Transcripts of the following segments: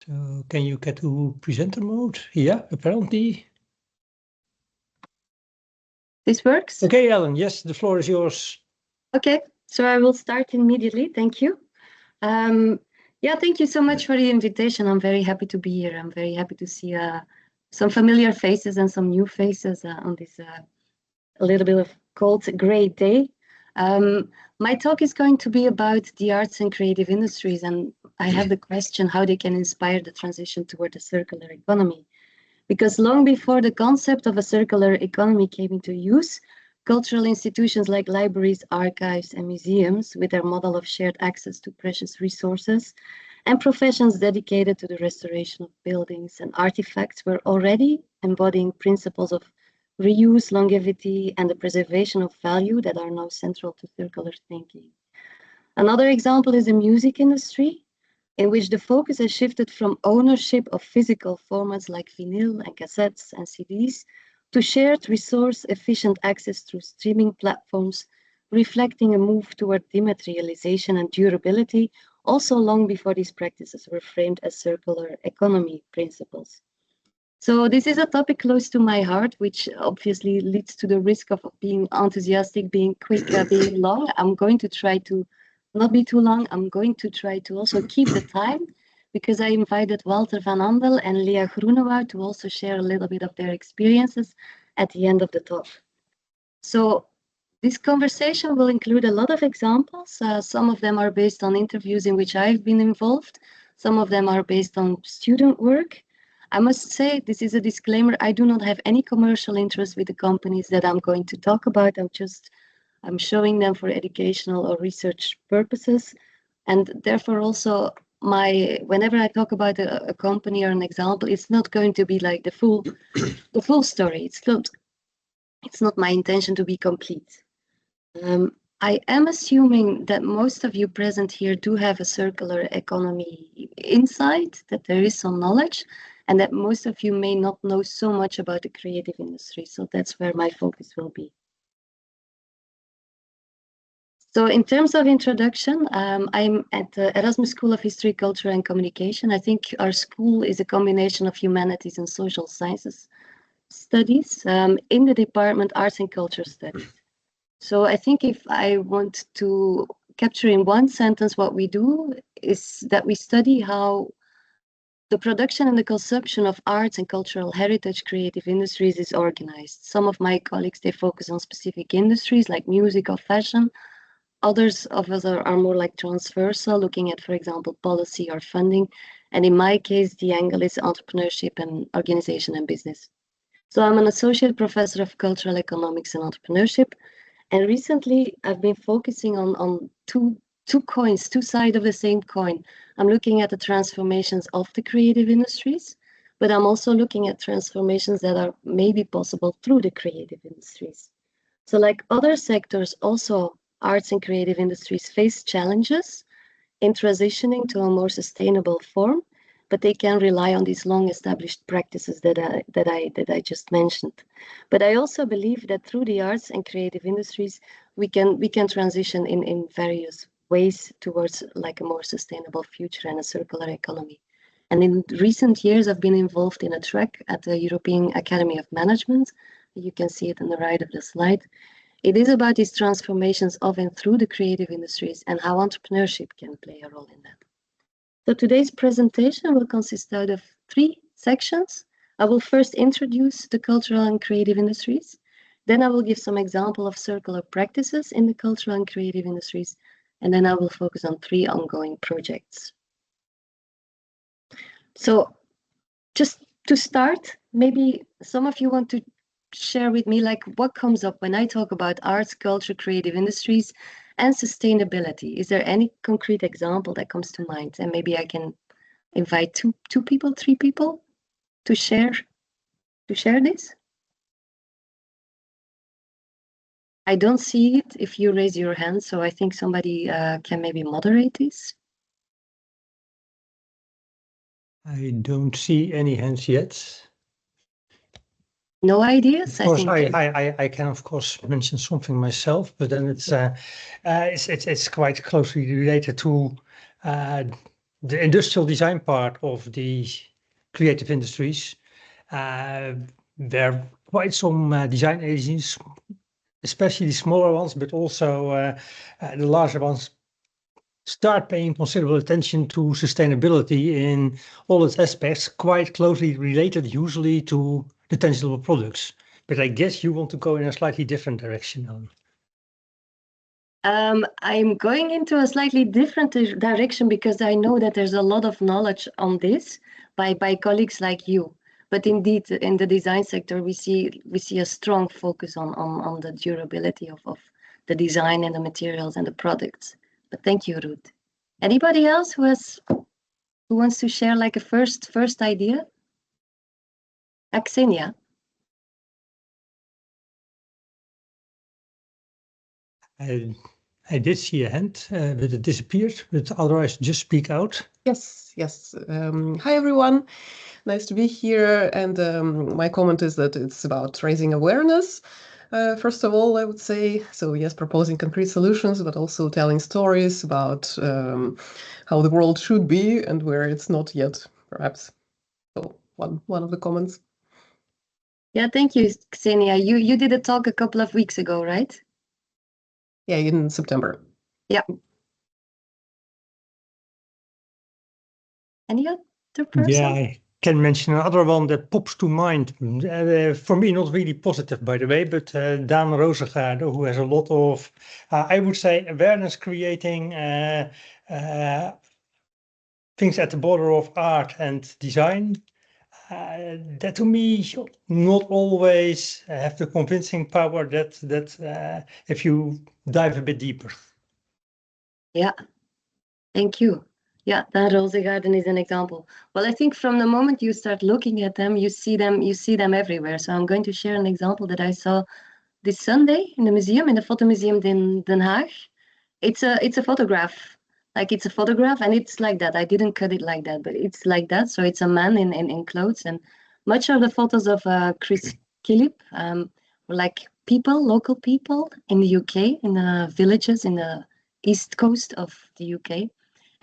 So can you get to presenter mode? Yeah, apparently. This works? Okay, Ellen, yes, the floor is yours. Okay, so I will start immediately. Thank you. Yeah, thank you so much for the invitation. I'm very happy to be here. I'm very happy to see some familiar faces and some new faces on this a little bit of cold gray day. My talk is going to be about the arts and creative industries, and I have the question how they can inspire the transition toward a circular economy. Because long before the concept of a circular economy came into use, cultural institutions like libraries, archives, and museums, with their model of shared access to precious resources, and professions dedicated to the restoration of buildings and artifacts were already embodying principles of reuse, longevity, and the preservation of value that are now central to circular thinking. Another example is the music industry, in which the focus has shifted from ownership of physical formats like vinyl and cassettes and CDs to shared resource-efficient access through streaming platforms, reflecting a move toward dematerialization and durability, also long before these practices were framed as circular economy principles. So this is a topic close to my heart, which obviously leads to the risk of being enthusiastic, being quick, being long. I'm going to try to not be too long. I'm going to try to also keep the time, because I invited Walter van Andel and Lea Groenewoud to also share a little bit of their experiences at the end of the talk. So this conversation will include a lot of examples. Some of them are based on interviews in which I've been involved. Some of them are based on student work. I must say, this is a disclaimer, I do not have any commercial interest with the companies that I'm going to talk about. I'm showing them for educational or research purposes. And therefore also whenever I talk about a company or an example, it's not going to be like the full story. It's not my intention to be complete. I am assuming that most of you present here do have a circular economy insight, that there is some knowledge, and that most of you may not know so much about the creative industry. So that's where my focus will be. So in terms of introduction, I'm at the Erasmus School of History, Culture and Communication. I think our school is a combination of humanities and social sciences studies in the department Arts and Culture Studies. So I think if I want to capture in one sentence what we do is that we study how the production and the consumption of arts and cultural heritage creative industries is organized. Some of my colleagues, they focus on specific industries like music or fashion. Others of us are more like transversal, looking at, for example, policy or funding. And in my case, the angle is entrepreneurship and organization and business. So I'm an associate professor of cultural economics and entrepreneurship. And recently, I've been focusing on two coins, two sides of the same coin. I'm looking at the transformations of the creative industries, but I'm also looking at transformations that are maybe possible through the creative industries. So like other sectors, also arts and creative industries face challenges in transitioning to a more sustainable form, but they can rely on these long established practices that I just mentioned. But I also believe that through the arts and creative industries, we can transition in various ways towards like a more sustainable future and a circular economy. And in recent years, I've been involved in a track at the European Academy of Management. You can see it on the right of the slide. It is about these transformations of and through the creative industries and how entrepreneurship can play a role in that. So today's presentation will consist out of 3 sections. I will first introduce the cultural and creative industries. Then I will give some example of circular practices in the cultural and creative industries. And then I will focus on 3 ongoing projects. So just to start, maybe some of you want to share with me like what comes up when I talk about arts, culture, creative industries, and sustainability. Is there any concrete example that comes to mind? And maybe I can invite two people, 3 people to share this. I don't see it if you raise your hand, so I think somebody can maybe moderate this. I don't see any hands yet. No ideas. Of course, I can of course mention something myself, but then it's quite closely related to the industrial design part of the creative industries, there are quite some design agencies, especially the smaller ones, but also the larger ones, start paying considerable attention to sustainability in all its aspects, quite closely related usually to the tangible products. But I guess you want to go in a slightly different direction. I'm going into a slightly different direction because I know that there's a lot of knowledge on this by colleagues like you. But indeed, in the design sector, we see a strong focus on the durability of the design and the materials and the products. But thank you, Ruth. Anybody else who wants to share like a first idea? Xenia. I did see a hand, but it disappeared. But otherwise, just speak out. Yes. Hi, everyone. Nice to be here. And my comment is that it's about raising awareness. First of all, I would say, so yes, proposing concrete solutions, but also telling stories about how the world should be and where it's not yet, perhaps. So one of the comments. Yeah, thank you, Xenia. You did a talk a couple of weeks ago, right? Yeah, in September. Yeah. Any other person? Yeah, I can mention another one that pops to mind. For me, not really positive, by the way, but Daan Rozengaarde, who has a lot of, I would say, awareness creating things at the border of art and design. That to me not always have the convincing power that if you dive a bit deeper. Yeah, thank you. Yeah, Daan Rozengaarde is an example. Well, I think from the moment you start looking at them, you see them everywhere. So I'm going to share an example that I saw this Sunday in the museum, in the Photo Museum in Den Haag. It's a photograph. Like it's a photograph and it's like that. I didn't cut it like that, but it's like that. So it's a man in clothes, and much of the photos of Chris Killip were like local people in the UK, in the villages in the east coast of the UK.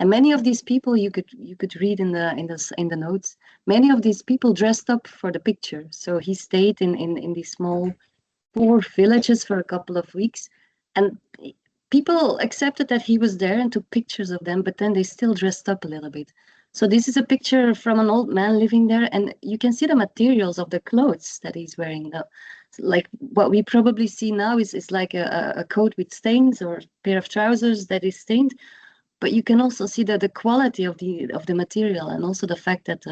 And many of these people you could read in the notes. Many of these people dressed up for the picture. So he stayed in these small poor villages for a couple of weeks, and people accepted that he was there and took pictures of them, but then they still dressed up a little bit. So this is a picture from an old man living there, and you can see the materials of the clothes that he's wearing. Like what we probably see now is like a coat with stains or a pair of trousers that is stained, but you can also see that the quality of the material, and also the fact that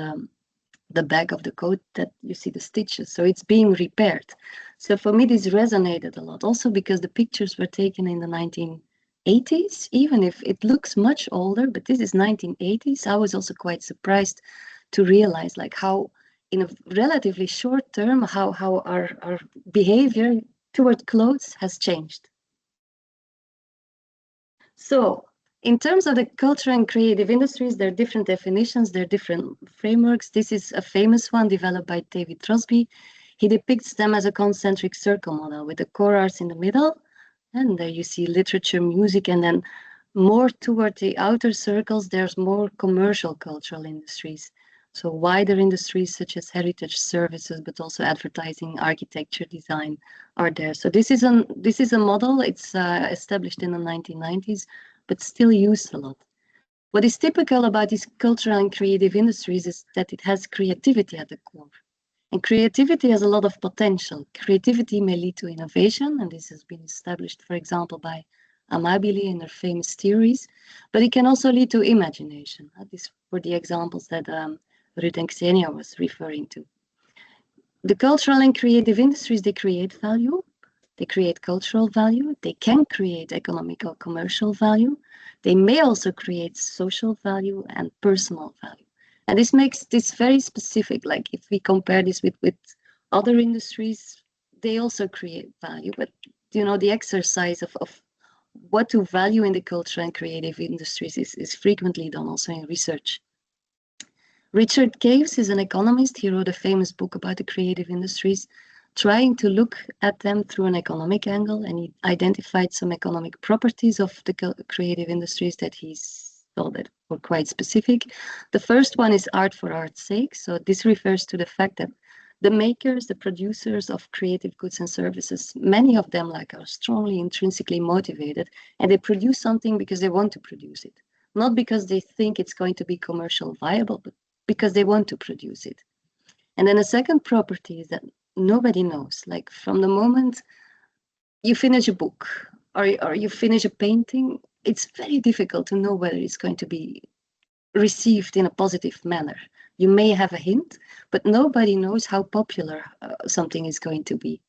the back of the coat, that you see the stitches, so it's being repaired. So for me this resonated a lot, also because the pictures were taken in the 1980s, even if it looks much older, but this is 1980s. I was also quite surprised to realize like how in a relatively short term how our behavior toward clothes has changed. So in terms of the culture and creative industries, there are different definitions, there are different frameworks. This is a famous one developed by David Trosby. He depicts them as a concentric circle model with the core arts in the middle. And there you see literature, music, and then more toward the outer circles, there's more commercial cultural industries. So wider industries such as heritage services, but also advertising, architecture, design are there. So this is a model. It's established in the 1990s. But still used a lot. What is typical about these cultural and creative industries is that it has creativity at the core. And creativity has a lot of potential. Creativity may lead to innovation, and this has been established, for example, by Amabile in her famous theories, but it can also lead to imagination. These were the examples that Ruud and Xenia was referring to. The cultural and creative industries, they create value. They create cultural value. They can create economic or commercial value. They may also create social value and personal value. And this makes this very specific. Like if we compare this with other industries, they also create value. But the exercise of what to value in the cultural and creative industries is frequently done also in research. Richard Caves is an economist. He wrote a famous book about the creative industries, trying to look at them through an economic angle, and he identified some economic properties of the creative industries that he saw that or quite specific. The first one is art for art's sake. So this refers to the fact that the makers, the producers of creative goods and services, many of them are strongly intrinsically motivated, and they produce something because they want to produce it, not because they think it's going to be commercial viable, but because they want to produce it. And then a second property is that nobody knows, like from the moment you finish a book or you finish a painting, it's very difficult to know whether it's going to be received in a positive manner. You may have a hint, but nobody knows how popular something is going to be.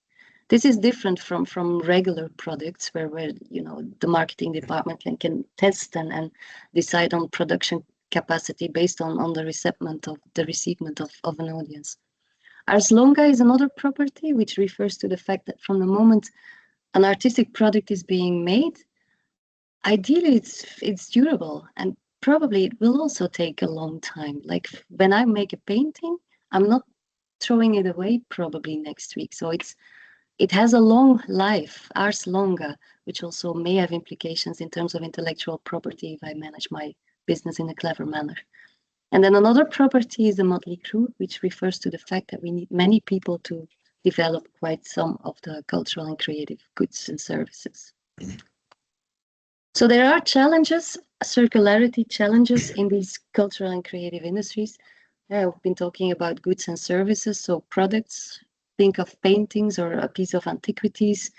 This is different from regular products where the marketing department can test and decide on production capacity based on the receivement of an audience. Ars longa is another property which refers to the fact that from the moment an artistic product is being made, ideally it's durable, and probably it will also take a long time. Like when I make a painting, I'm not throwing it away probably next week. So it has a long life, ars longa, which also may have implications in terms of intellectual property if I manage my business in a clever manner. And then another property is the motley crew, which refers to the fact that we need many people to develop quite some of the cultural and creative goods and services. So there are challenges, circularity challenges in these cultural and creative industries. We've been talking about goods and services, so products. Think of paintings or a piece of antiquities.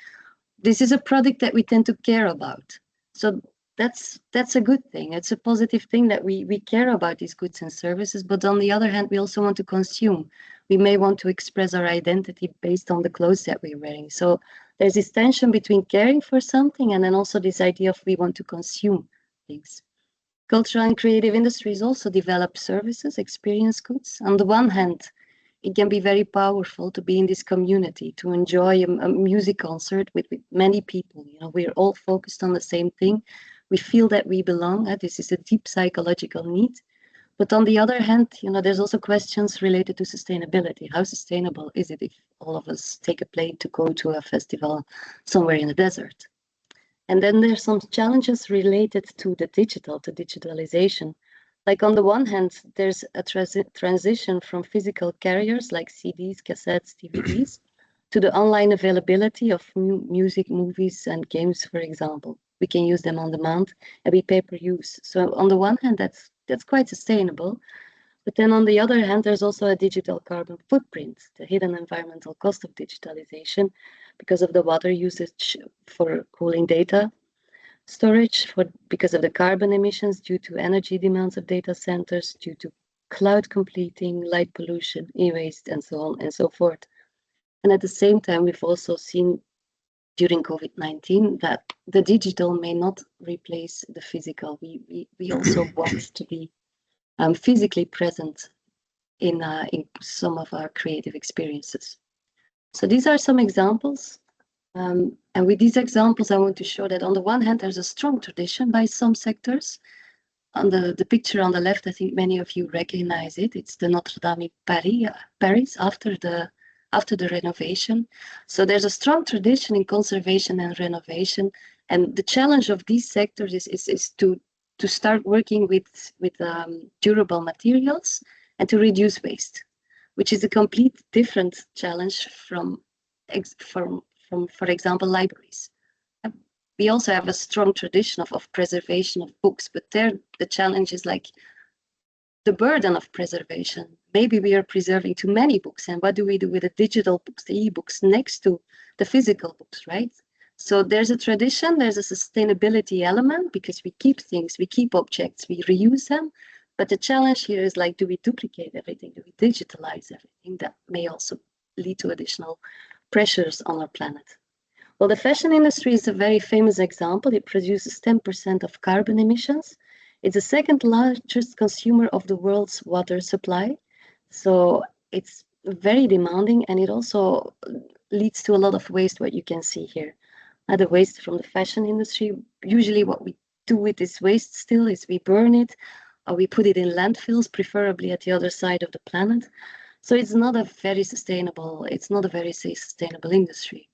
This is a product that we tend to care about. So that's a good thing. It's a positive thing that we care about these goods and services, but on the other hand, we also want to consume. We may want to express our identity based on the clothes that we're wearing. So there's this tension between caring for something and then also this idea of we want to consume things. Cultural and creative industries also develop services, experience goods. On the one hand, it can be very powerful to be in this community, to enjoy a music concert with many people. We're all focused on the same thing. We feel that we belong. This is a deep psychological need. But on the other hand, there's also questions related to sustainability. How sustainable is it if all of us take a plane to go to a festival somewhere in the desert? And then there's some challenges related to the digitalization. Like on the one hand, there's a transition from physical carriers like CDs, cassettes, DVDs, to the online availability of music, movies, and games, for example. We can use them on demand and be pay-per-use. So on the one hand, that's quite sustainable. But then on the other hand, there's also a digital carbon footprint, the hidden environmental cost of digitalization because of the water usage for cooling data storage, because of the carbon emissions due to energy demands of data centers, due to cloud computing, light pollution, e-waste, and so on and so forth. And at the same time, we've also seen during COVID-19 that the digital may not replace the physical. We also want to be physically present in some of our creative experiences. So these are some examples. And with these examples, I want to show that on the one hand, there's a strong tradition by some sectors. On the picture on the left, I think many of you recognize it. It's the Notre Dame in Paris after the renovation. So there's a strong tradition in conservation and renovation. And the challenge of these sectors is to start working with durable materials and to reduce waste, which is a complete different challenge from for example, libraries. We also have a strong tradition of preservation of books, but there the challenge is like the burden of preservation. Maybe we are preserving too many books, and what do we do with the digital books, the e-books, next to the physical books, right? So there's a tradition, there's a sustainability element, because we keep things, we keep objects, we reuse them. But the challenge here is like, do we duplicate everything? Do we digitalize everything? That may also lead to additional pressures on our planet. Well, the fashion industry is a very famous example. It produces 10% of carbon emissions. It's the second largest consumer of the world's water supply. So it's very demanding, and it also leads to a lot of waste, what you can see here. The waste from the fashion industry, usually what we do with this waste still is we burn it, or we put it in landfills, preferably at the other side of the planet. So it's not a very sustainable industry.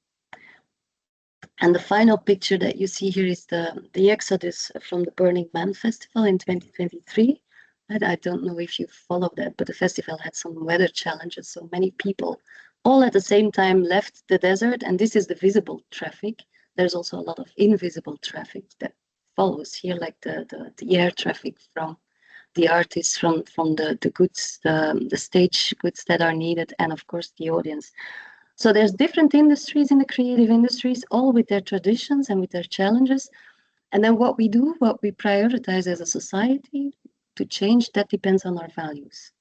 And the final picture that you see here is the exodus from the Burning Man Festival in 2023. I don't know if you followed that, but the festival had some weather challenges. So many people all at the same time left the desert, and this is the visible traffic. There's also a lot of invisible traffic that follows here, like the air traffic from the artists, from the goods, the stage goods that are needed, and of course the audience. So there's different industries in the creative industries, all with their traditions and with their challenges. And then what we do, what we prioritize as a society to change, that depends on our values.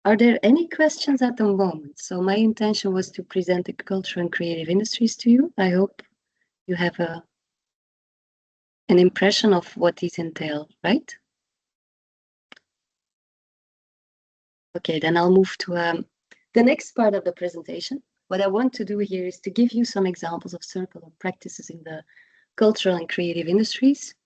Are there any questions at the moment? So my intention was to present the culture and creative industries to you. I hope you have an impression of what these entail, right? Okay, then I'll move to the next part of the presentation. What I want to do here is to give you some examples of circular practices in the cultural and creative industries.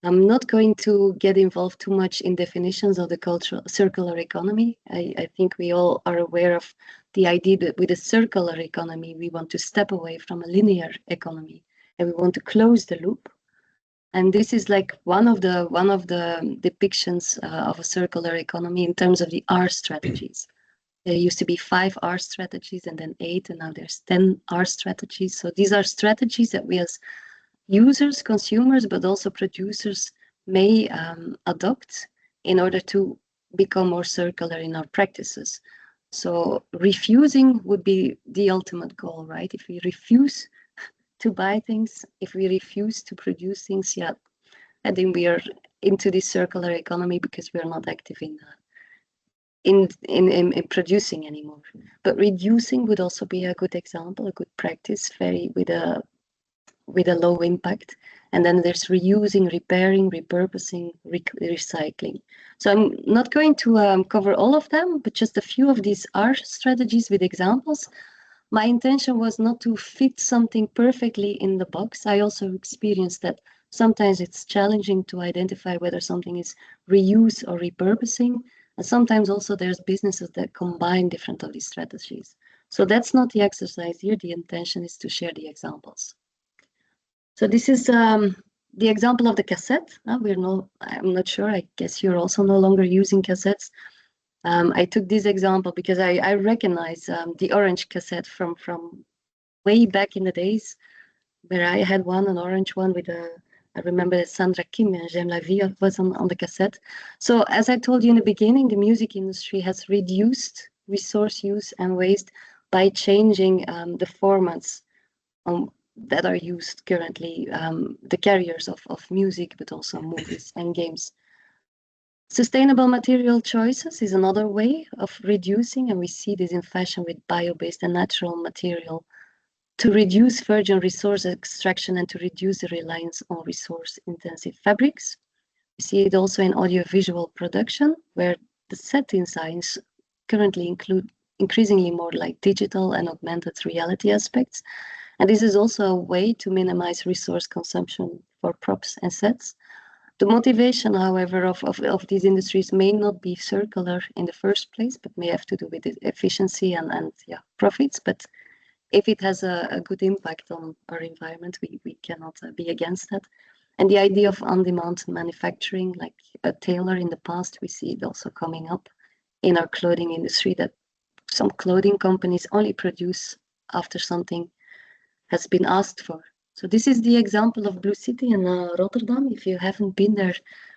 I'm not going to get involved too much in definitions of the cultural circular economy. I think we all are aware of the idea that with a circular economy, we want to step away from a linear economy and we want to close the loop. And this is like one of the depictions of a circular economy in terms of the R strategies. There used to be 5 R strategies and then 8, and now there's 10 R strategies. So these are strategies that we as users, consumers, but also producers may adopt in order to become more circular in our practices. So refusing would be the ultimate goal, right? If we refuse to buy things, if we refuse to produce things, yeah, I think we are into this circular economy because we are not active in producing anymore. But reducing would also be a good example, a good practice, very with a low impact. And then there's reusing, repairing, repurposing, recycling. So I'm not going to cover all of them, but just a few of these R strategies with examples. My intention was not to fit something perfectly in the box. I also experienced that sometimes it's challenging to identify whether something is reuse or repurposing. And sometimes also there's businesses that combine different of these strategies. So that's not the exercise here. The intention is to share the examples. So this is the example of the cassette. I'm not sure, I guess you're also no longer using cassettes. I took this example because I recognize the orange cassette from way back in the days where I had an orange one with I remember that Sandra Kim and J'aime la vie was on the cassette. So as I told you in the beginning, the music industry has reduced resource use and waste by changing the formats that are used currently, the carriers of music, but also movies and games. Sustainable material choices is another way of reducing, and we see this in fashion with bio-based and natural material to reduce virgin resource extraction and to reduce the reliance on resource-intensive fabrics. We see it also in audiovisual production, where the set designs currently include increasingly more like digital and augmented reality aspects. And this is also a way to minimize resource consumption for props and sets. The motivation, however, of these industries may not be circular in the first place, but may have to do with efficiency and profits. But if it has a good impact on our environment, we cannot be against that. And the idea of on-demand manufacturing, like a tailor in the past, we see it also coming up in our clothing industry, that some clothing companies only produce after something has been asked for. So this is the example of Blue City in Rotterdam. If you haven't been there,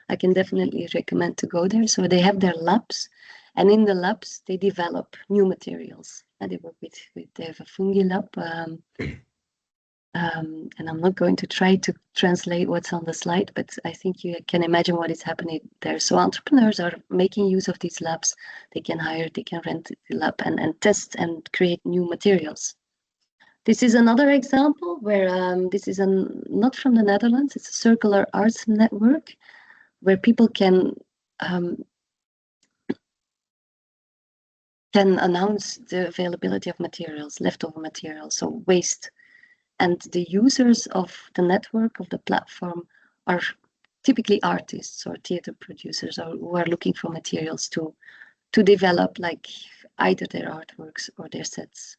I can definitely recommend to go there. So they have their labs, and in the labs, they develop new materials. And they work they have a fungi lab. And I'm not going to try to translate what's on the slide, but I think you can imagine what is happening there. So entrepreneurs are making use of these labs. They can hire, they can rent the lab and test and create new materials. This is another example where this is not from the Netherlands. It's a circular arts network where people can announce the availability of materials, leftover materials, so waste. And the users of the network, of the platform, are typically artists or theater producers who are looking for materials to to develop like either their artworks or their sets.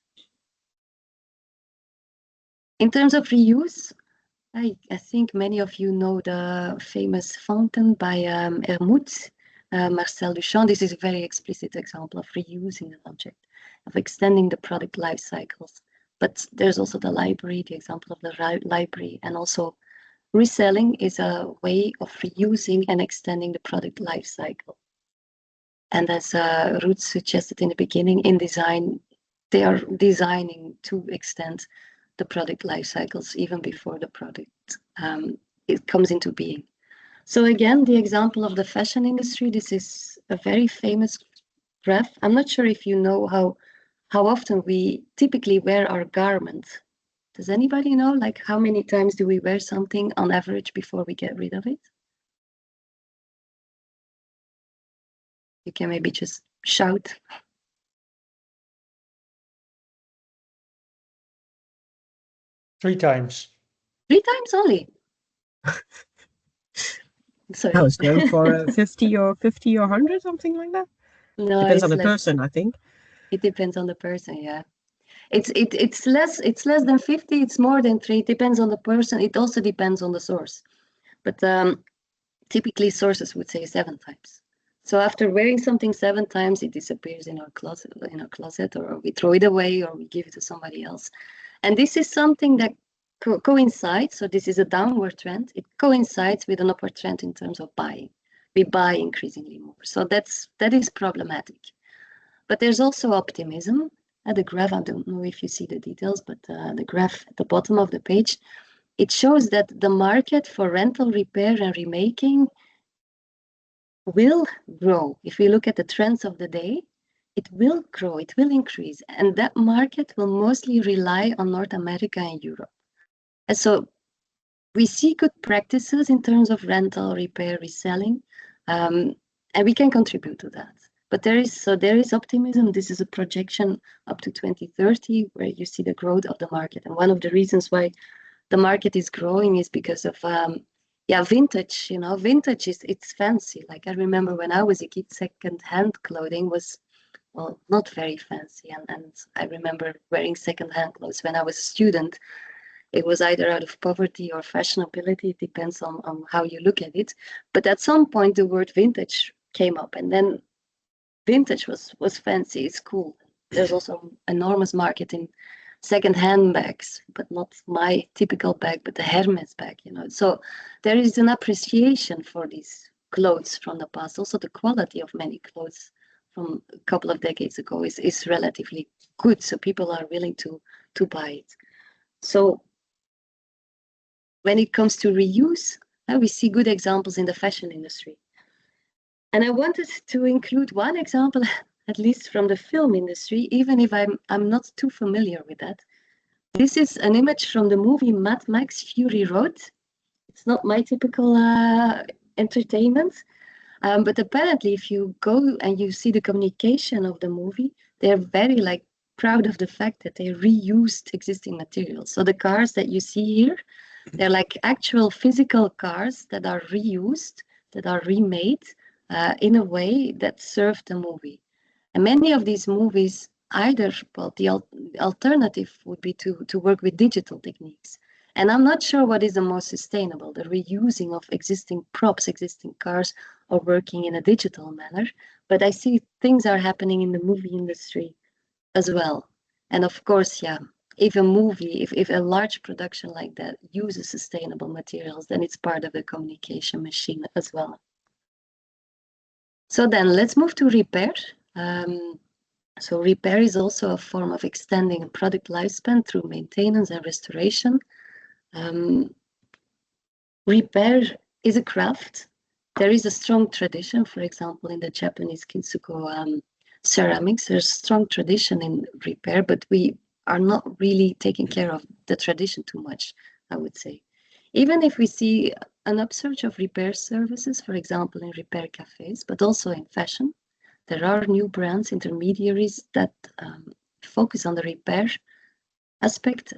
In terms of reuse, I think many of you know the famous fountain by Erasmus, Marcel Duchamp. This is a very explicit example of reusing an object, of extending the product life cycles. But there's also the library, the example of the library, and also reselling is a way of reusing and extending the product life cycle. And as Ruth suggested in the beginning, in design, they are designing to extend the product life cycles even before the product it comes into being. So again, the example of the fashion industry, this is a very famous graph. I'm not sure if you know how often we typically wear our garment. Does anybody know, like, how many times do we wear something on average before we get rid of it? You can maybe just shout. 3 times. 3 times only. Sorry. I was going for 50 or 100, something like that. No, Depends on the less. person, I think. It depends on the person, yeah. It's less than 50, it's more than 3. It depends on the person. It also depends on the source. But typically sources would say 7 times. So after wearing something 7 times, it disappears in our closet, or we throw it away, or we give it to somebody else. And this is something that coincides. So this is a downward trend. It coincides with an upward trend in terms of buying. We buy increasingly more. So that is problematic. But there's also optimism. At the graph, I don't know if you see the details, but the graph at the bottom of the page, it shows that the market for rental, repair, and remaking will grow. If we look at the trends of the day, it will grow, it will increase. And that market will mostly rely on North America and Europe. And so we see good practices in terms of rental, repair, reselling, and we can contribute to that. But there is optimism. This is a projection up to 2030, where you see the growth of the market. And one of the reasons why the market is growing is because of vintage. Vintage it's fancy. Like I remember when I was a kid, second-hand clothing was, well, not very fancy. And I remember wearing second-hand clothes when I was a student. It was either out of poverty or fashionability. It depends on how you look at it. But at some point, the word vintage came up, and then vintage was fancy. It's cool. There's also enormous market in second-hand bags, but not my typical bag, but the Hermes bag. So there is an appreciation for these clothes from the past. Also, the quality of many clothes from a couple of decades ago is relatively good. So people are willing to buy it. So when it comes to reuse, we see good examples in the fashion industry. And I wanted to include one example, at least from the film industry, even if I'm not too familiar with that. This is an image from the movie Mad Max Fury Road. It's not my typical entertainment, but apparently if you go and you see the communication of the movie, they're very proud of the fact that they reused existing materials. So the cars that you see here, they're like actual physical cars that are reused, that are remade in a way that served the movie. And many of these movies, the alternative would be to work with digital techniques. And I'm not sure what is the most sustainable, the reusing of existing props, existing cars, or working in a digital manner. But I see things are happening in the movie industry as well. And of course, if a movie, if a large production like that uses sustainable materials, then it's part of the communication machine as well. So then let's move to repair. So repair is also a form of extending a product lifespan through maintenance and restoration. Repair is a craft. There is a strong tradition, for example, in the Japanese kintsugo ceramics. There's a strong tradition in repair, but we are not really taking care of the tradition too much, I would say. Even if we see an upsurge of repair services, for example, in repair cafes, but also in fashion, there are new brands, intermediaries that focus on the repair aspect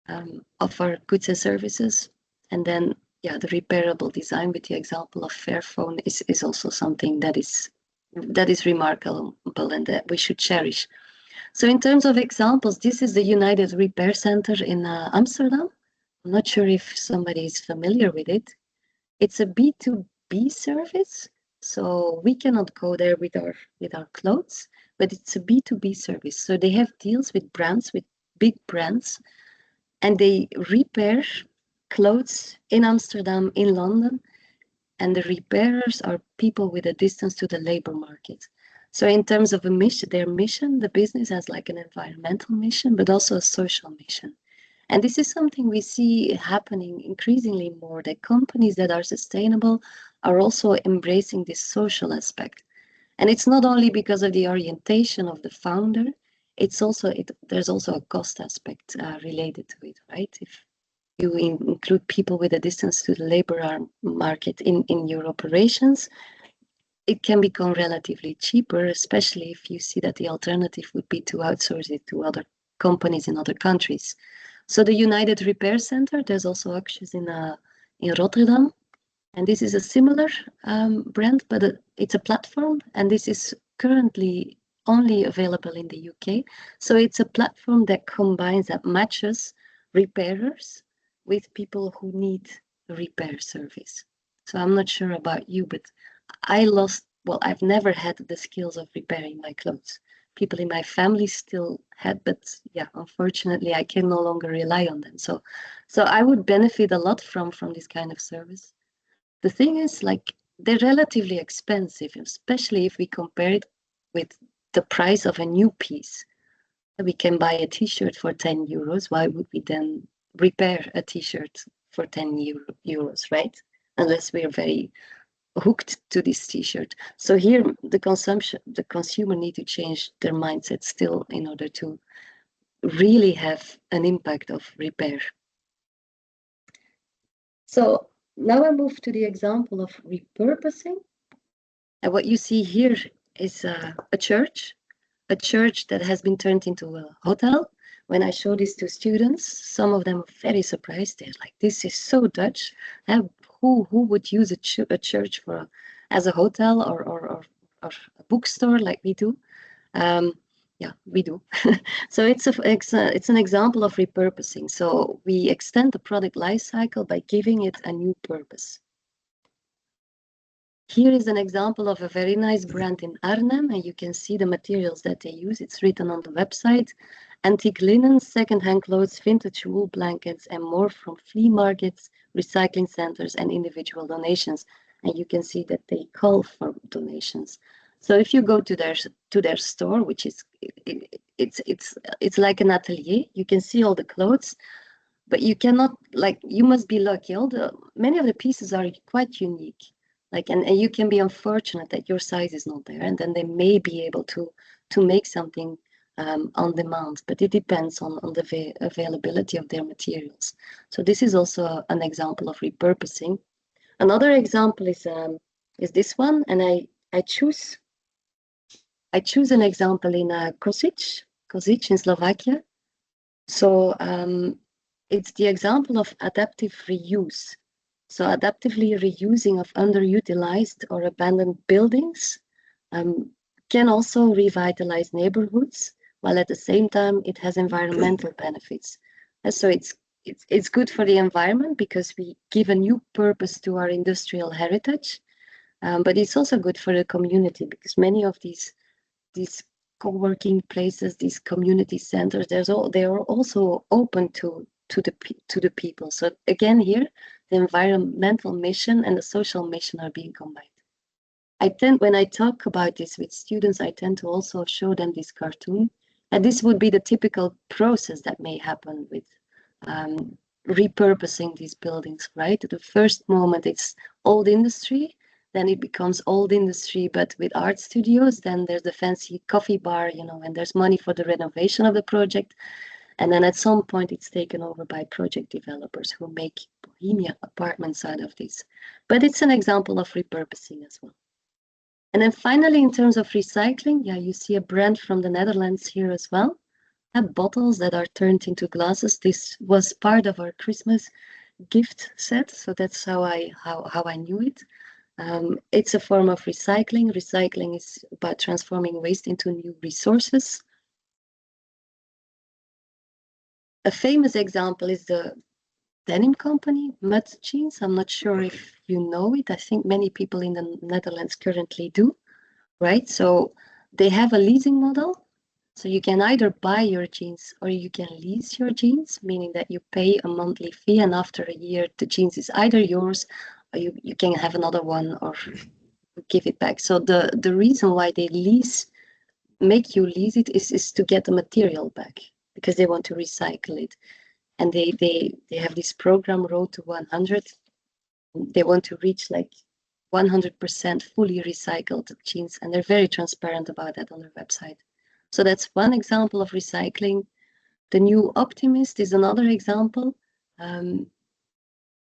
of our goods and services. And then, the repairable design with the example of Fairphone is also something that is that is remarkable and that we should cherish. So in terms of examples, this is the United Repair Center in Amsterdam. I'm not sure if somebody is familiar with it. It's a B2B service, so we cannot go there with our clothes, but it's a B2B service. So they have deals with brands, with big brands, and they repair clothes in Amsterdam, in London, and the repairers are people with a distance to the labor market. So in terms of their mission, the business has like an environmental mission, but also a social mission. And this is something we see happening increasingly more, that companies that are sustainable are also embracing this social aspect. And it's not only because of the orientation of the founder, there's also a cost aspect related to it, right? If you include people with a distance to the labor market in your operations, it can become relatively cheaper, especially if you see that the alternative would be to outsource it to other companies in other countries. So the United Repair Center, there's also actions in Rotterdam, and this is a similar brand, but it's a platform, and this is currently only available in the UK. So it's a platform that matches repairers with people who need a repair service. So I'm not sure about you, but I've never had the skills of repairing my clothes. People in my family still had, but yeah, unfortunately, I can no longer rely on them. So I would benefit a lot from this kind of service. The thing is, like, they're relatively expensive, especially if we compare it with the price of a new piece. We can buy a t-shirt for 10 euros. Why would we then repair a t-shirt for 10 euros, right? Unless we're very hooked to this t-shirt. So here the consumer need to change their mindset still in order to really have an impact of repair. So now I move to the example of repurposing. And what you see here is a church that has been turned into a hotel. When I show this to students, some of them are very surprised. They're like, this is so Dutch. Who would use a church as a hotel or a bookstore like we do? Yeah, we do. So it's an example of repurposing. So we extend the product life cycle by giving it a new purpose. Here is an example of a very nice brand in Arnhem, and you can see the materials that they use. It's written on the website. Antique linen, second-hand clothes, vintage wool blankets, and more from flea markets, recycling centers, and individual donations. And you can see that they call for donations. So if you go to their store, which is it's like an atelier, you can see all the clothes, but you must be lucky. Many of the pieces are quite unique. And you can be unfortunate that your size is not there, and then they may be able to make something on demand, but it depends on the availability of their materials. So this is also an example of repurposing. Another example is this one, and I choose an example in Košice in Slovakia. So it's the example of adaptive reuse. So adaptively reusing of underutilized or abandoned buildings can also revitalize neighborhoods, while at the same time it has environmental benefits. And so it's good for the environment because we give a new purpose to our industrial heritage, but it's also good for the community because many of these co-working places, these community centers, they are also open to the people. So again, here the environmental mission and the social mission are being combined. When I talk about this with students, I tend to also show them this cartoon, and this would be the typical process that may happen with repurposing these buildings, right? The first moment it's old industry, then it becomes old industry, but with art studios, then there's the fancy coffee bar, and there's money for the renovation of the project. And then at some point it's taken over by project developers who make bohemian apartments out of this. But it's an example of repurposing as well. And then finally, in terms of recycling, you see a brand from the Netherlands here as well. Bottles that are turned into glasses. This was part of our Christmas gift set, so that's how I knew it. It's a form of recycling. Recycling is about transforming waste into new resources. A famous example is the denim company, Mud Jeans. I'm not sure if you know it. I think many people in the Netherlands currently do, right? So they have a leasing model. So you can either buy your jeans or you can lease your jeans, meaning that you pay a monthly fee, and after a year, the jeans is either yours or you can have another one or give it back. So the reason why they make you lease it is to get the material back, because they want to recycle it. And they have this program, Road to 100. They want to reach like 100% fully recycled jeans, and they're very transparent about that on their website. So that's one example of recycling. The New Optimist is another example.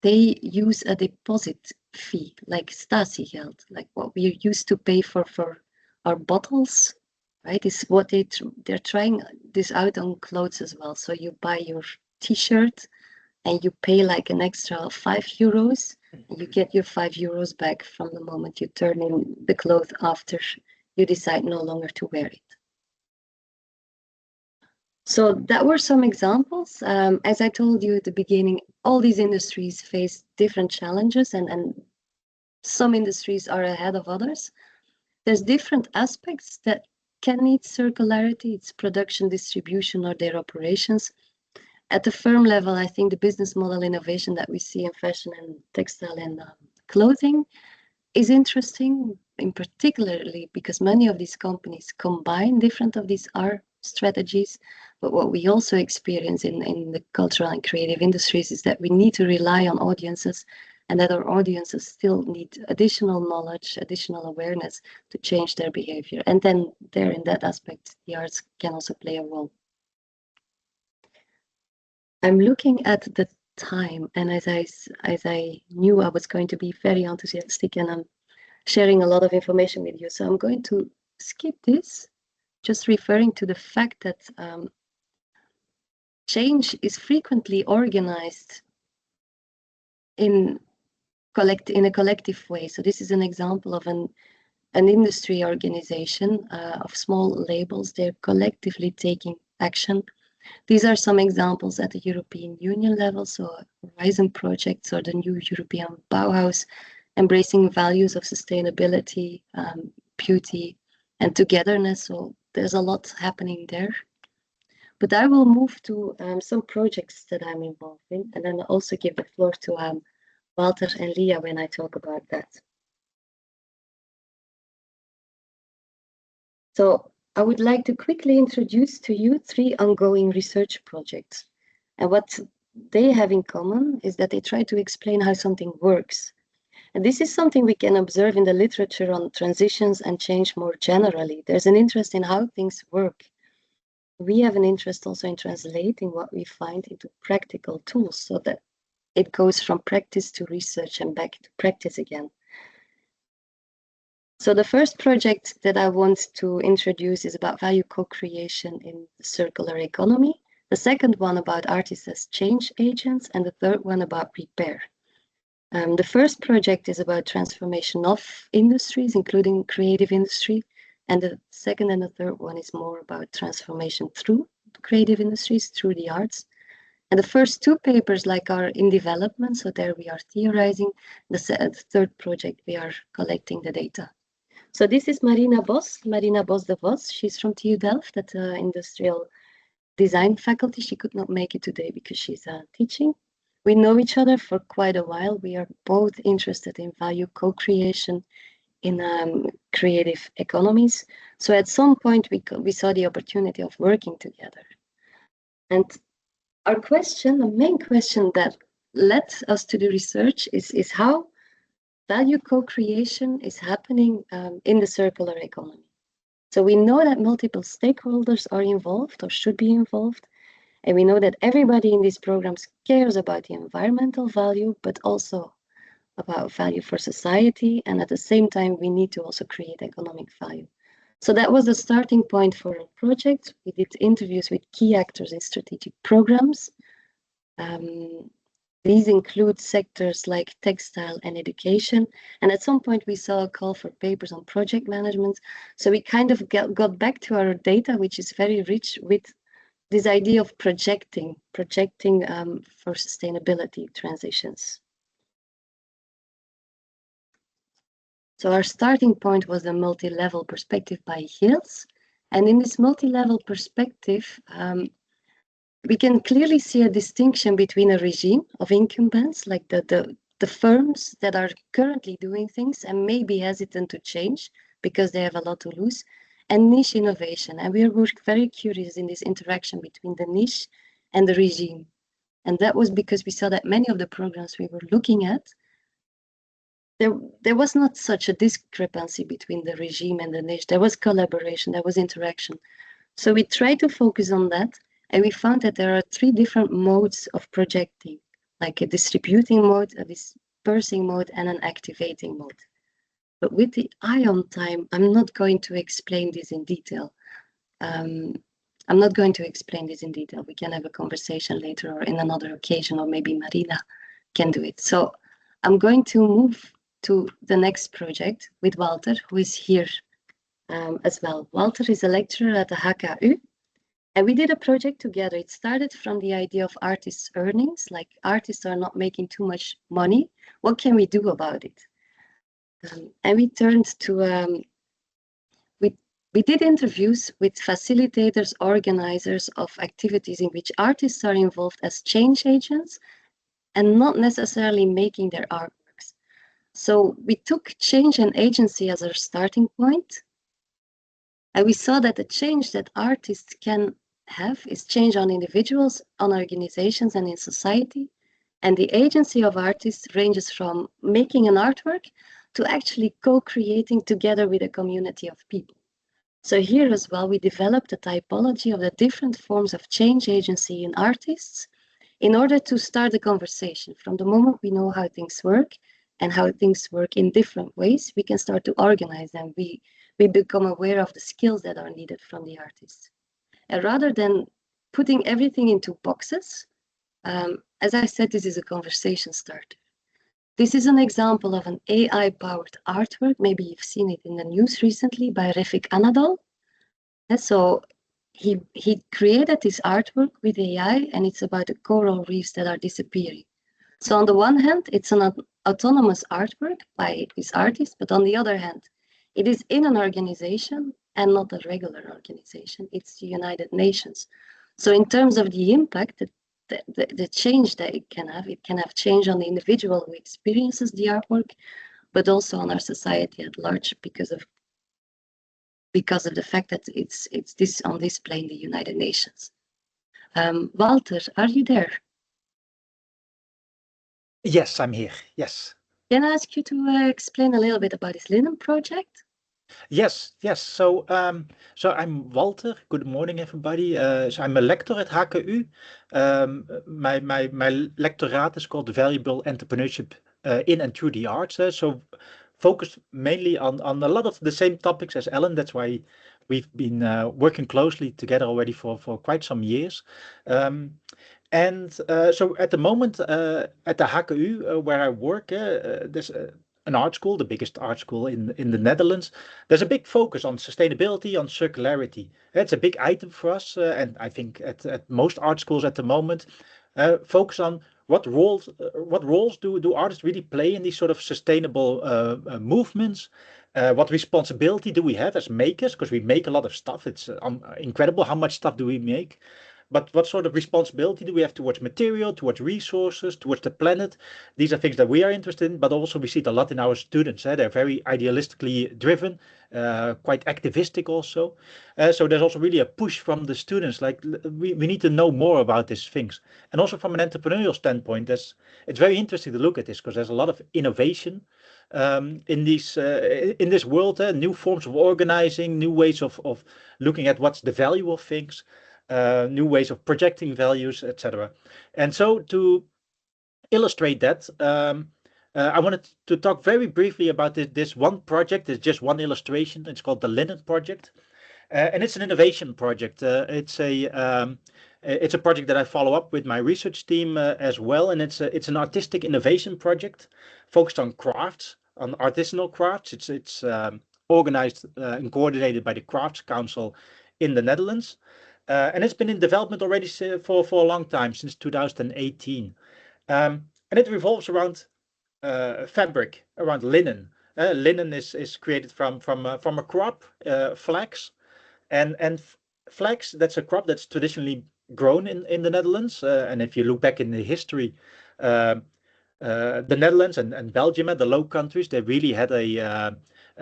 They use a deposit fee, like statiegeld, like what we used to pay for our bottles, right? Is what they're trying this out on clothes as well. So you buy your t-shirt and you pay like an extra €5, and you get your €5 back from the moment you turn in the cloth after you decide no longer to wear it. So that were some examples. As I told you at the beginning, all these industries face different challenges, and some industries are ahead of others. There's different aspects that can need circularity. It's production, distribution, or their operations. At the firm level, I think the business model innovation that we see in fashion and textile and clothing is interesting, in particularly because many of these companies combine different of these R strategies. But what we also experience in the cultural and creative industries is that we need to rely on audiences, and that our audiences still need additional knowledge, additional awareness to change their behavior. And then there, in that aspect, the arts can also play a role. I'm looking at the time, and as I knew I was going to be very enthusiastic, and I'm sharing a lot of information with you, so I'm going to skip this, just referring to the fact that change is frequently organized in a collective way. So this is an example of an industry organization of small labels. They're collectively taking action. These are some examples at the European Union level, so Horizon projects or the new European Bauhaus, embracing values of sustainability, beauty, and togetherness. So there's a lot happening there. But I will move to some projects that I'm involved in, and then I'll also give the floor to Walter and Leah when I talk about that. So I would like to quickly introduce to you 3 ongoing research projects. And what they have in common is that they try to explain how something works. And this is something we can observe in the literature on transitions and change more generally. There's an interest in how things work. We have an interest also in translating what we find into practical tools, so that it goes from practice to research and back to practice again. So the first project that I want to introduce is about value co-creation in the circular economy. The second one about artists as change agents, and the third one about repair. The first project is about transformation of industries, including creative industry. And the second and the third one is more about transformation through creative industries, through the arts. And the first 2 papers are in development, so there we are theorizing. The third project, we are collecting the data. So this is Marina Bos de Vos. She's from TU Delft at the Industrial Design faculty. She could not make it today because she's teaching. We know each other for quite a while. We are both interested in value co-creation in creative economies. So at some point we saw the opportunity of working together. And our question, the main question that led us to the research is how value co-creation is happening in the circular economy. So we know that multiple stakeholders are involved or should be involved. And we know that everybody in these programs cares about the environmental value, but also about value for society. And at the same time, we need to also create economic value. So that was the starting point for our project. We did interviews with key actors in strategic programs. These include sectors like textile and education. And at some point we saw a call for papers on project management. So we kind of got back to our data, which is very rich with this idea of projecting for sustainability transitions. So our starting point was a multi-level perspective by Hills. And in this multi-level perspective, we can clearly see a distinction between a regime of incumbents, like the firms that are currently doing things and may be hesitant to change because they have a lot to lose, and niche innovation. And we were very curious in this interaction between the niche and the regime. And that was because we saw that many of the programs we were looking at, there was not such a discrepancy between the regime and the niche. There was collaboration, there was interaction. So we tried to focus on that. And we found that there are 3 different modes of projecting, like a distributing mode, a dispersing mode, and an activating mode. But with the eye on time, I'm not going to explain this in detail. We can have a conversation later or in another occasion, or maybe Marina can do it. So I'm going to move to the next project with Walter, who is here as well. Walter is a lecturer at the HKU. And we did a project together. It started from the idea of artists' earnings, like artists are not making too much money. What can we do about it? And we turned to, we did interviews with facilitators, organizers of activities in which artists are involved as change agents and not necessarily making their artworks. So we took change and agency as our starting point. And we saw that the change that artists can have is change on individuals, on organizations, and in society. And the agency of artists ranges from making an artwork to actually co-creating together with a community of people. So here as well, we developed a typology of the different forms of change agency in artists in order to start a conversation. From the moment we know how things work and how things work in different ways, we can start to organize them. We become aware of the skills that are needed from the artists. And rather than putting everything into boxes, as I said, this is a conversation starter. This is an example of an AI-powered artwork. Maybe you've seen it in the news recently by Refik Anadol. And so he created this artwork with AI, and it's about the coral reefs that are disappearing. So on the one hand, it's an autonomous artwork by this artist, but on the other hand, it is in an organization and not a regular organization. It's the United Nations. So in terms of the impact, the change that it can have change on the individual who experiences the artwork, but also on our society at large because of the fact that it's on display in the United Nations. Walter, are you there? Yes, I'm here. Yes. Can I ask you to explain a little bit about this linen project? Yes. So I'm Walter. Good morning, everybody. So I'm a lecturer at HKU. My lectorate is called Valuable Entrepreneurship in and through the arts. So focused mainly on a lot of the same topics as Ellen. That's why we've been working closely together already for quite some years. So at the moment at the HKU where I work, there's an art school, the biggest art school in the Netherlands. There's a big focus on sustainability, on circularity. It's a big item for us, and I think at most art schools at the moment, focus on what roles do artists really play in these sort of sustainable movements. What responsibility do we have as makers? Because we make a lot of stuff. It's incredible how much stuff do we make. But what sort of responsibility do we have towards material, towards resources, towards the planet? These are things that we are interested in, but also we see it a lot in our students. They're very idealistically driven, quite activistic also. So there's also really a push from the students, like we need to know more about these things. And also from an entrepreneurial standpoint, it's very interesting to look at this because there's a lot of innovation in this world, new forms of organizing, new ways of looking at what's the value of things. New ways of projecting values, etc. And so to illustrate that, I wanted to talk very briefly about this one project. It's just one illustration. It's called the Linen Project. And it's an innovation project. It's It's a project that I follow up with my research team as well, and it's an artistic innovation project focused on crafts, on artisanal crafts. It's organized and coordinated by the Crafts Council in the Netherlands, and it's been in development already for a long time, since 2018, and it revolves around fabric, around linen. Linen is created from a crop, flax, and flax, that's a crop that's traditionally grown in the Netherlands. And if you look back in the history, the Netherlands and Belgium, the Low Countries, they really had a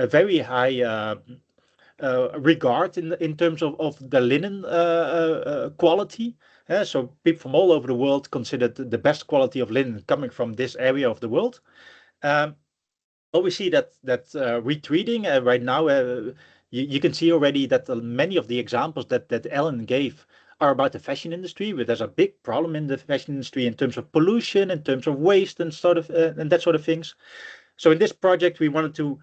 very high regard in terms of the linen quality. So people from all over the world considered the best quality of linen coming from this area of the world. But we see that retreating right now. You can see already that many of the examples that Ellen gave are about the fashion industry, where there's a big problem in the fashion industry in terms of pollution, in terms of waste, and and that sort of things. So in this project, we wanted to.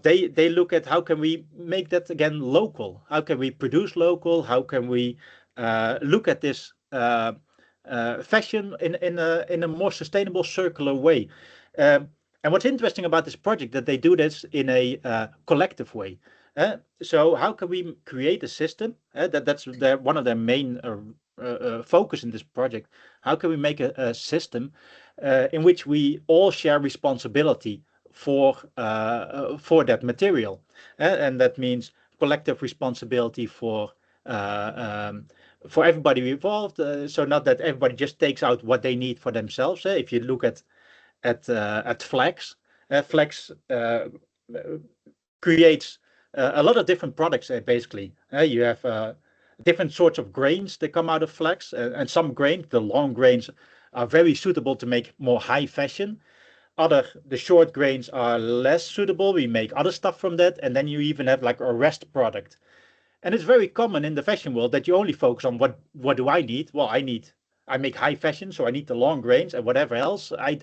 They look at how can we make that again local? How can we produce local? How can we look at this fashion in a more sustainable, circular way? And what's interesting about this project that they do this in a collective way. So how can we create a system? That's one of their main focus in this project. How can we make a system in which we all share responsibility for that material? And that means collective responsibility for everybody involved. So not that everybody just takes out what they need for themselves. If you look at flax, flax creates a lot of different products. Basically, you have different sorts of grains that come out of flax, and some grains, the long grains, are very suitable to make more high fashion. The short grains are less suitable. We make other stuff from that, and then you even have like a rest product. And it's very common in the fashion world that you only focus on what do I need? Well, I make high fashion, so I need the long grains, and whatever else I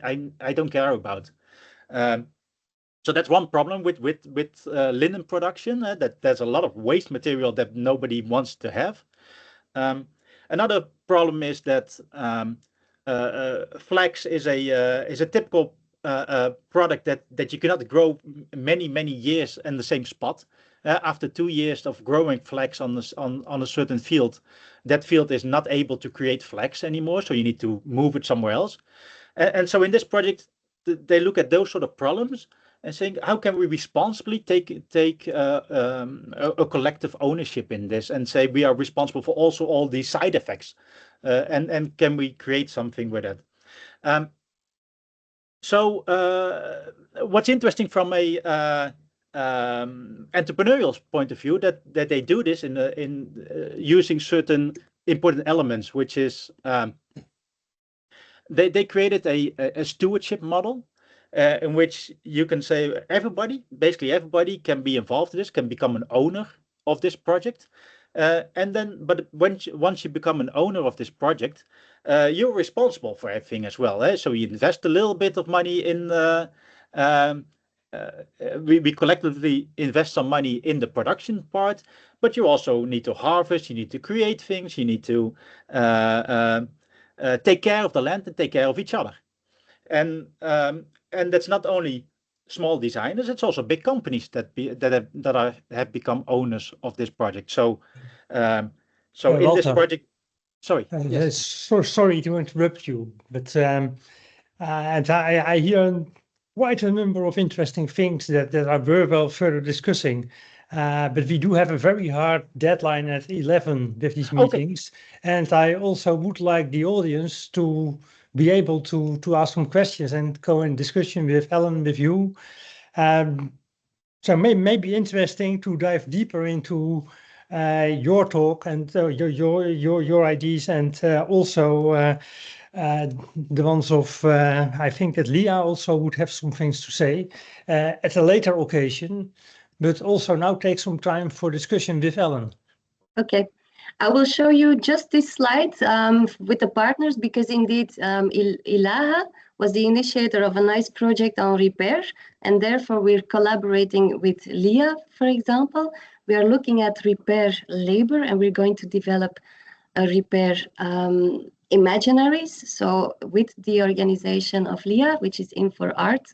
don't care about. So that's one problem with linen production, that there's a lot of waste material that nobody wants to have. Another problem is that flax is a typical product that you cannot grow many years in the same spot. After 2 years of growing flax on a certain field, that field is not able to create flax anymore, so you need to move it somewhere else. And so in this project, they look at those sort of problems and saying, how can we responsibly take a collective ownership in this, and say we are responsible for also all these side effects, and can we create something with it? So what's interesting from a entrepreneurial point of view, that they do this in using certain important elements, which is they created a stewardship model in which you can say basically everybody can be involved in this, can become an owner of this project. But once you become an owner of this project, you're responsible for everything as well. So you invest a little bit of money in we collectively invest some money in the production part, but you also need to harvest, you need to create things, you need to take care of the land and take care of each other. And that's not only small designers, it's also big companies that have become owners of this project. So in this project, sorry. Yes. So sorry to interrupt you, but and I hear quite a number of interesting things that are worthwhile further discussing. But we do have a very hard deadline at 11 with these meetings. Okay. And I also would like the audience to be able to ask some questions and go in discussion with Ellen, with you. So may be interesting to dive deeper into your talk and your ideas, and also the ones of, I think that Leah also would have some things to say at a later occasion, but also now take some time for discussion with Ellen. Okay, I will show you just this slide with the partners, because indeed Ilaha was the initiator of a nice project on repair, and therefore we're collaborating with Leah, for example. We are looking at repair labor, and we're going to develop repair imaginaries. So with the organization of LIA, which is In for Art,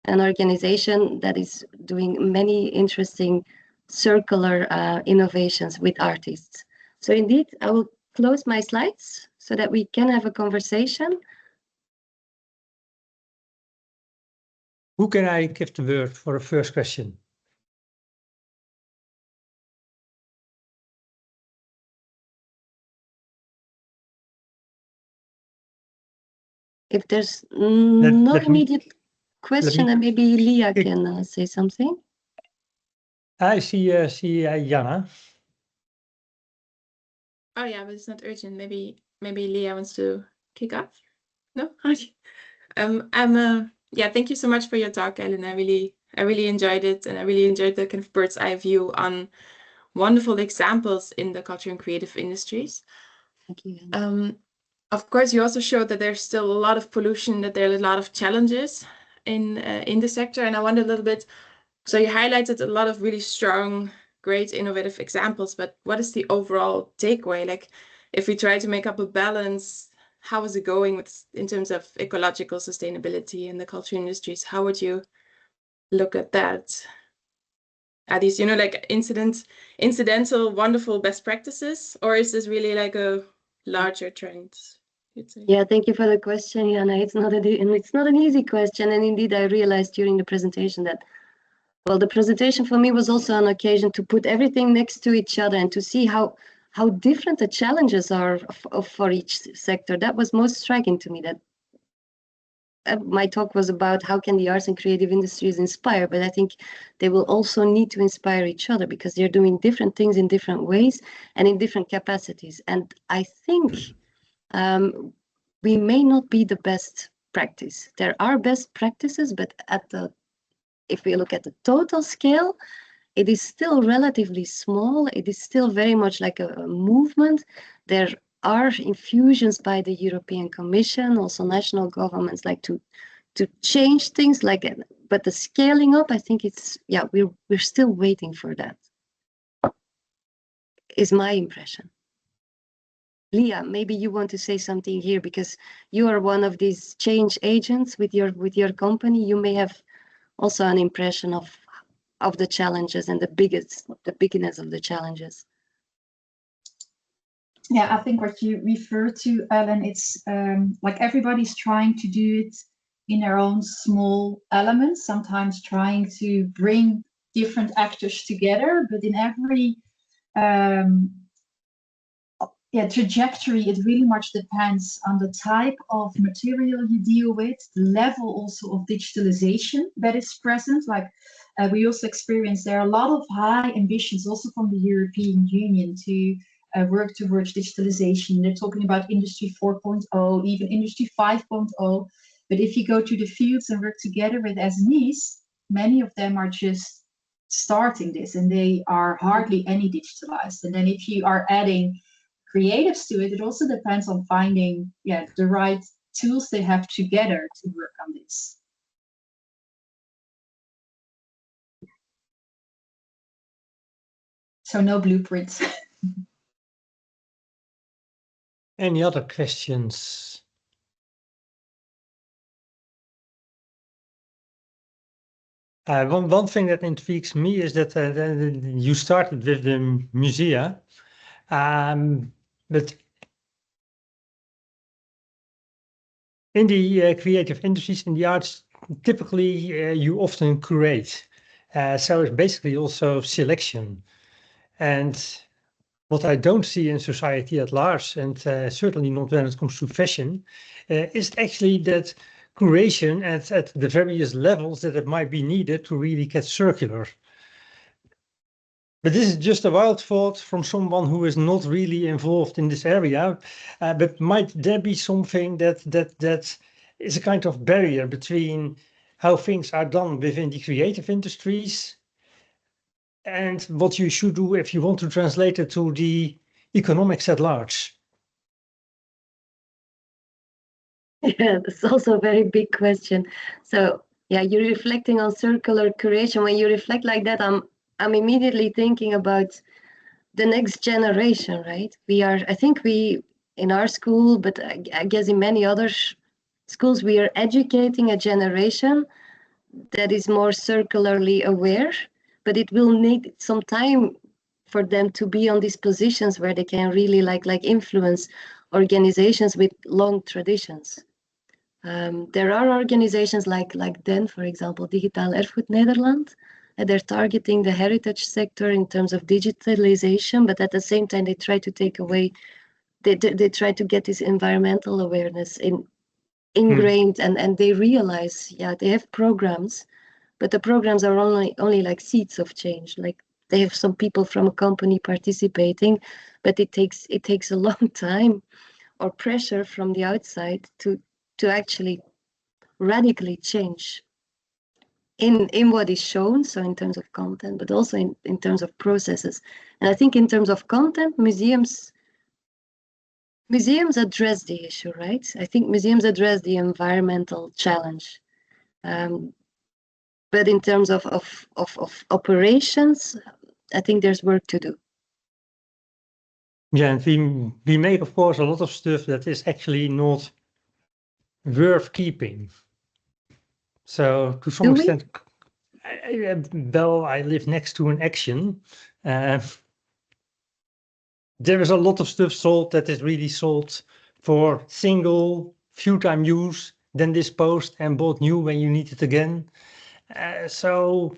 an organization that is doing many interesting circular innovations with artists. So indeed, I will close my slides so that we can have a conversation. Who can I give the word for a first question? If there's no let me- immediate question, then maybe Leah kick- can say something. I see Jana. Oh yeah, but it's not urgent. Maybe Leah wants to kick off. No? Okay. Yeah, thank you so much for your talk, Ellen. I really enjoyed it, and I really enjoyed the kind of bird's eye view on wonderful examples in the culture and creative industries. Thank you. Of course, you also showed that there's still a lot of pollution, that there are a lot of challenges in the sector, and I wonder a little bit. So you highlighted a lot of really strong, great, innovative examples, but what is the overall takeaway? Like, if we try to make up a balance, how is it going in terms of ecological sustainability in the culture industries? How would you look at that? Are these, like incidental, wonderful best practices, or is this really like a larger trend, you'd say? Yeah, thank you for the question, Jana. It's not an easy question, and indeed, I realized during the presentation that, well, the presentation for me was also an occasion to put everything next to each other and to see how different the challenges are for each sector. That was most striking to me. That my talk was about how can the arts and creative industries inspire, but I think they will also need to inspire each other because they're doing different things in different ways and in different capacities. And I think we may not be the best practice. There are best practices, but if we look at the total scale, it is still relatively small. It is still very much like a movement. There are infusions by the European Commission, also national governments like to change things like it. But the scaling up, I think we're still waiting for that, is my impression. Leah, maybe you want to say something here because you are one of these change agents with your company. You may have also an impression of the challenges and the bigness of the challenges. Yeah, I think what you refer to, Ellen, it's like everybody's trying to do it in their own small elements, sometimes trying to bring different actors together, but in every trajectory, it really much depends on the type of material you deal with, the level also of digitalization that is present. Like we also experience there are a lot of high ambitions also from the European Union to work towards digitalization. They're talking about Industry 4.0, even Industry 5.0. But if you go to the fields and work together with SMEs, many of them are just starting this and they are hardly any digitalized. And then if you are adding creatives to it, it also depends on finding the right tools they have together to work on this. So no blueprints. Any other questions? One thing that intrigues me is that you started with the musea, but in the creative industries, in the arts, typically you often curate. So it's basically also selection. And what I don't see in society at large, and certainly not when it comes to fashion, is actually that curation at the various levels that it might be needed to really get circular. But this is just a wild thought from someone who is not really involved in this area. But might there be something that is a kind of barrier between how things are done within the creative industries and what you should do if you want to translate it to the economics at large? Yeah, that's also a very big question. So yeah, you're reflecting on circular curation. When you reflect like that, I'm immediately thinking about the next generation, right? I think we, in our school, but I guess in many other schools, we are educating a generation that is more circularly aware, but it will need some time for them to be on these positions where they can really like influence organizations with long traditions. There are organizations like DEN, for example, Digitaal Erfgoed Nederland, and they're targeting the heritage sector in terms of digitalization, but at the same time, they try to take away, they try to get this environmental awareness ingrained, and they realize, yeah, they have programs, but the programs are only like seeds of change. Like they have some people from a company participating, but it takes a long time or pressure from the outside to actually radically change in what is shown, so in terms of content, but also in terms of processes. And I think in terms of content, museums address the issue, right? I think museums address the environmental challenge. But in terms of operations, I think there's work to do. Yeah, and we make, of course, a lot of stuff that is actually not worth keeping. So to some extent, I live next to an Action. There is a lot of stuff sold that is really sold for single, few time use, then disposed and bought new when you need it again. So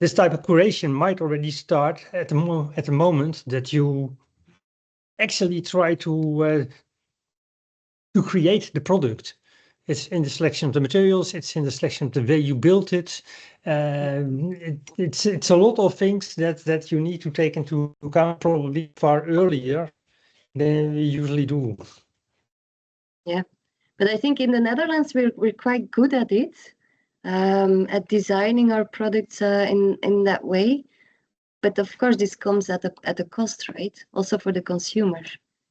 this type of curation might already start at the moment that you actually try to create the product. It's in the selection of the materials, it's in the selection of the way you build it. It's a lot of things that you need to take into account probably far earlier than we usually do. Yeah, but I think in the Netherlands we're quite good at it, at designing our products in that way. But of course, this comes at a cost, right? Also for the consumer.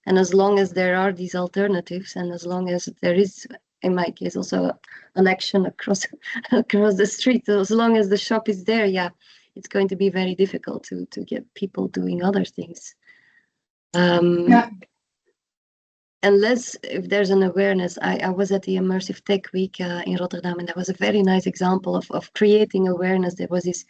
And as long as there are these alternatives, and as long as there is, in my case, also an Action across the street, as long as the shop is there, yeah, it's going to be very difficult to get people doing other things. Unless if there's an awareness. I was at the Immersive Tech Week in Rotterdam, and that was a very nice example of creating awareness. There was this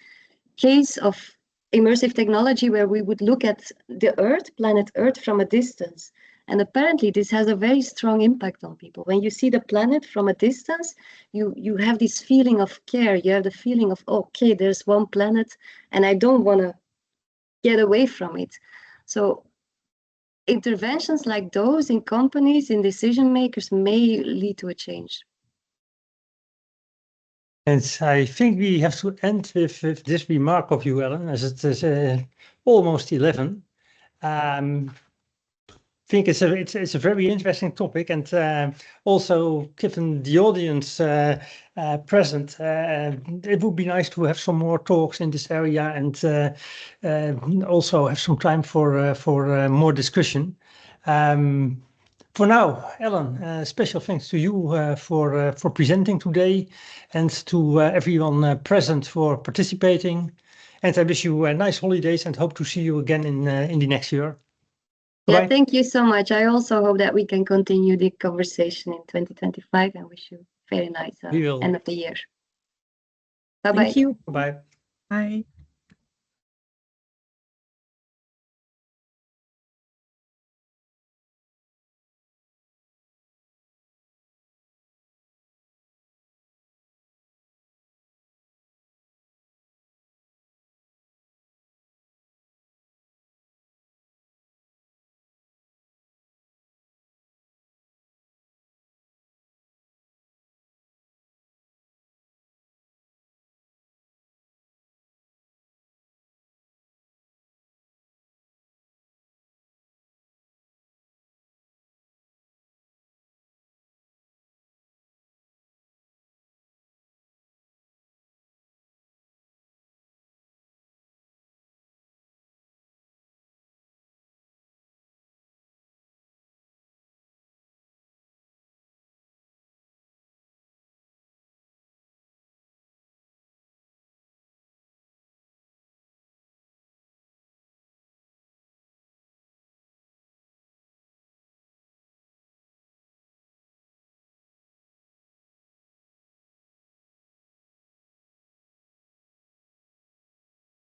case of immersive technology where we would look at the Earth, planet Earth, from a distance. And apparently this has a very strong impact on people. When you see the planet from a distance, you have this feeling of care. You have the feeling of, okay, there's one planet and I don't want to get away from it. So interventions like those in companies, in decision makers, may lead to a change. And I think we have to end with this remark of you, Ellen, as it is almost 11. I think it's a very interesting topic, and also given the audience present, it would be nice to have some more talks in this area, and also have some time for more discussion. For now, Ellen, special thanks to you for presenting today, and to everyone present for participating. And I wish you nice holidays and hope to see you again in the next year. Yeah, thank you so much. I also hope that we can continue the conversation in 2025, and wish you very nice end of the year. Bye-bye. Thank you. Bye. Bye.